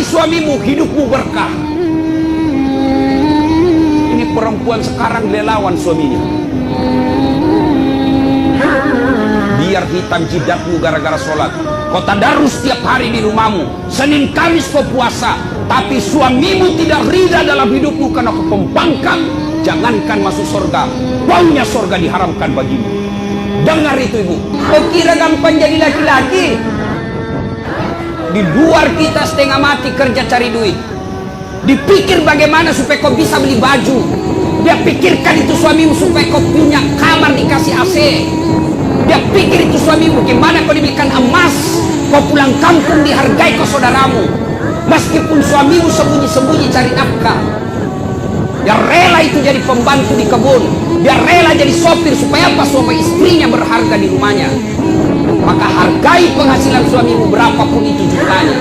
suamimu, hidupmu berkah. Ini perempuan sekarang dia lawan suaminya. Biar hitam jidatmu gara-gara sholat. Kau tadarus setiap hari di rumahmu. Senin Kamis kau puasa, tapi suamimu tidak ridha dalam hidupmu karena kau pembangkang. Jangankan masuk surga, baunya surga diharamkan bagimu. Dengar itu ibu. Kau kira gampang jadi laki-laki? Di luar kita setengah mati kerja cari duit. Dipikir bagaimana supaya kau bisa beli baju. Dia pikirkan itu suamimu supaya kau punya kamar dikasih AC. Dia pikir itu suamimu bagaimana kau dibelikan emas. Kau pulang kampung dihargai kau saudaramu. Meskipun suamimu sembunyi-sembunyi cari nafkah. Dia rela itu jadi pembantu di kebun. Dia rela jadi sopir supaya apa? Supaya istrinya berharga di rumahnya. Maka hargai penghasilan suamimu berapapun itu jumlahnya.